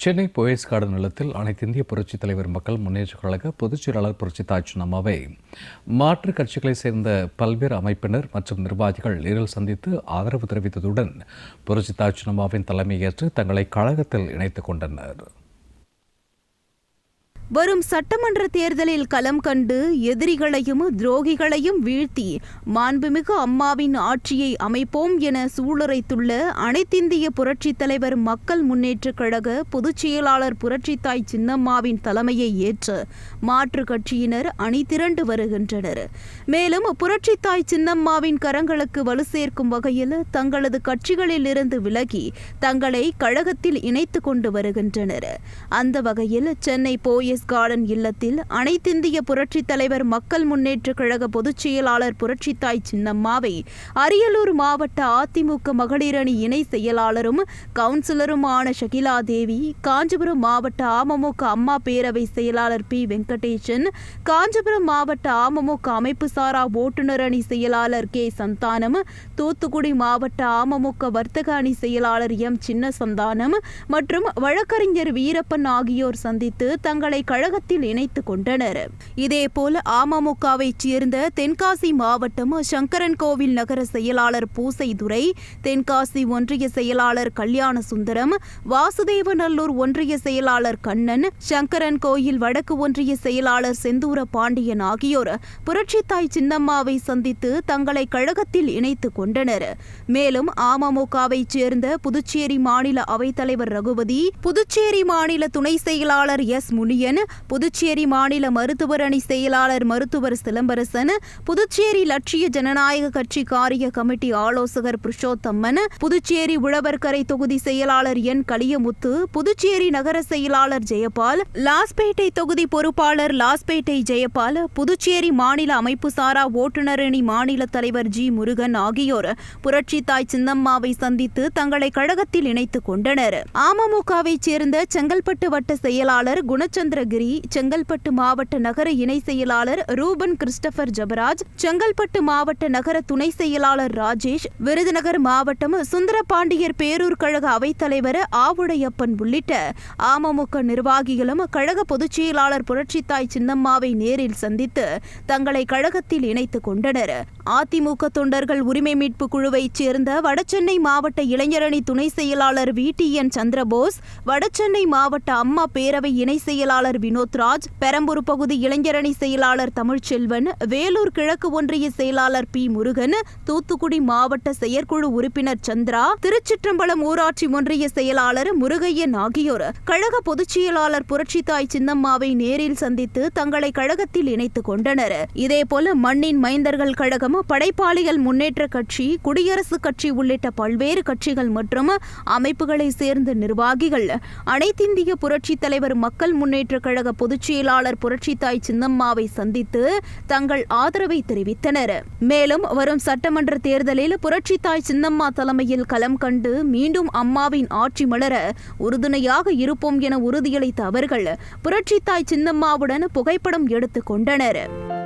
Chennai Poes garden நிலத்தில் அனைத்திந்திய புரட்சித் தலைவர் மக்கள் முன்னேற்றக் கழக பொதுச் செயலாளர் புரட்சித்தாய் சின்னம்மாவை மாற்றுக் கட்சிகளைச் சேர்ந்த பல்வேறு அமைப்பினர் மற்றும் நிர்வாகிகள் நேரில் சந்தித்து ஆதரவு தெரிவித்ததுடன் புரட்சித்தாய் சின்னம்மாவின் தலைமையேற்று தங்களை கழகத்தில் இணைத்துக் கொண்டனர். வரும் சட்டமன்ற தேர்தலில் களம் கண்டு எதிரிகளையும் துரோகிகளையும் வீழ்த்தி மாண்புமிகு அம்மாவின் ஆட்சியை அமைப்போம் என சூளுரைத்துள்ள அனைத்திந்திய புரட்சித் தலைவர் மக்கள் முன்னேற்றக் கழக பொதுச் செயலாளர் புரட்சித்தாய் சின்னம்மாவின் தலைமையை ஏற்று மாற்றுக் கட்சியினர் அணிதிரண்டு வருகின்றனர். மேலும் புரட்சித்தாய் சின்னம்மாவின் கரங்களுக்கு வலு சேர்க்கும் வகையில் தங்களது கட்சிகளில் இருந்து விலகி தங்களை கழகத்தில் இணைத்துக் கொண்டு வருகின்றனர். அந்த வகையில் சென்னை போயஸ் கார்டன் இல்லத்தில் அனைத்திந்திய புரட்சித் தலைவர் மக்கள் முன்னேற்றக் கழக பொதுச் செயலாளர் புரட்சித்தாய் சின்னம்மாவை அரியலூர் மாவட்ட அதிமுக மகளிர் அணி இணை செயலாளரும் கவுன்சிலருமான ஷகிலா தேவி, காஞ்சிபுரம் மாவட்ட அமமுக அம்மா பேரவை செயலாளர் பி வெங்கடேசன், காஞ்சிபுரம் மாவட்ட அமமுக அமைப்பு சாரா ஓட்டுநர் அணி செயலாளர் கே சந்தானம், தூத்துக்குடி மாவட்ட அமமுக வர்த்தக அணி செயலாளர் எம் சின்னசந்தானம் மற்றும் வழக்கறிஞர் வீரப்பன் ஆகியோர் சந்தித்து தங்களை கழகத்தில் இணைத்துக் கொண்டனர். இதேபோல் அமமுகவைச் சேர்ந்த தென்காசி மாவட்டம் சங்கரன் கோவில் நகர செயலாளர் பூசைதுரை, தென்காசி ஒன்றிய செயலாளர் கல்யாண சுந்தரம், வாசுதேவநல்லூர் ஒன்றிய செயலாளர் கண்ணன், சங்கரன் கோயில் வடக்கு ஒன்றிய செயலாளர் செந்தூர பாண்டியன் ஆகியோர் புரட்சித்தாய் சின்னம்மாவை சந்தித்து தங்களை கழகத்தில் இணைத்துக் கொண்டனர். மேலும் அமமுகவைச் சேர்ந்த புதுச்சேரி மாநில அவைத்தலைவர் ரகுபதி, புதுச்சேரி மாநில துணை செயலாளர் எஸ் முனியன், புதுச்சேரி மாநில மருத்துவர் அணி செயலாளர் மருத்துவர் சிலம்பரசன், புதுச்சேரி லட்சிய ஜனநாயக கட்சி காரிய கமிட்டி ஆலோசகர் புருஷோத்தம்மன், புதுச்சேரி உழவர்கரை தொகுதி செயலாளர் என் கலியமுத்து, புதுச்சேரி நகர செயலாளர் ஜெயபால், லாஸ்பேட்டை தொகுதி பொறுப்பாளர் லாஸ்பேட்டை ஜெயபால், புதுச்சேரி மாநில அமைப்பு சாரா ஓட்டுநர் அணி மாநில தலைவர் ஜி முருகன் ஆகியோர் புரட்சித்தாய் சின்னம்மாவை சந்தித்து தங்களை கழகத்தில் இணைத்துக் கொண்டனர். அமமுகவைச் சேர்ந்த செங்கல்பட்டு வட்ட செயலாளர் குணச்சந்திரகிரி, செங்கல்பட்டு மாவட்ட நகர இணை செயலாளர் ரூபன் கிறிஸ்டபர் ஜபராஜ், செங்கல்பட்டு மாவட்ட நகர துணை செயலாளர் ராஜேஷ், விருதுநகர் மாவட்டம் சுந்தரபாண்டியர் பேரூர் கழக அவைத்தலைவர் ஆவுடையப்பன் உள்ளிட்ட அமமுக நிர்வாகிகளும் கழக பொதுச் செயலாளர் புரட்சித்தாய் சின்னம்மாவை நேரில் சந்தித்து தங்களை கழகத்தில் இணைத்துக் கொண்டனர். அதிமுக தொண்டர்கள் உரிமை மீட்பு குழுவைச் சேர்ந்த வடசென்னை மாவட்ட இளைஞரணி துணை செயலாளர் VTN சந்திரபோஸ், வடசென்னை மாவட்ட அம்மா பேரவை இணை செயலாளர் வினோத்ராஜ், பெரம்பூர் பகுதி இளைஞரணி செயலாளர் தமிழ்ச்செல்வன், வேலூர் கிழக்கு ஒன்றிய செயலாளர் பி முருகன், தூத்துக்குடி மாவட்ட செயற்குழு உறுப்பினர் சந்திரா, திருச்சிற்றம்பலம் ஊராட்சி ஒன்றிய செயலாளர் முருகையன் ஆகியோர் கழக பொதுச் செயலாளர் புரட்சித்தாய் சின்னம்மாவை நேரில் சந்தித்து தங்களை கழகத்தில் இணைத்துக் கொண்டனர். இதேபோல மண்ணின் மைந்தர்கள் கழகம், படைப்பாளிகள் முன்னேற்ற கட்சி, குடியரசுக் கட்சி உள்ளிட்ட பல்வேறு கட்சிகள் மற்றும் அமைப்புகளை சேர்ந்த நிர்வாகிகள் அனைத்திந்திய புரட்சித் தலைவர் மக்கள் முன்னேற்றக் கழக பொதுச் செயலாளர் புரட்சித்தாய் சின்னம்மாவை சந்தித்து தங்கள் ஆதரவை தெரிவித்தனர். மேலும் வரும் சட்டமன்ற தேர்தலில் புரட்சித்தாய் சின்னம்மா தலைமையில் களம் கண்டு மீண்டும் அம்மாவின் ஆட்சி மலர உறுதுணையாக இருப்போம் என உறுதியளித்த அவர்கள் புரட்சித்தாய் சின்னம்மாவுடன் புகைப்படம் எடுத்துக் கொண்டனர்.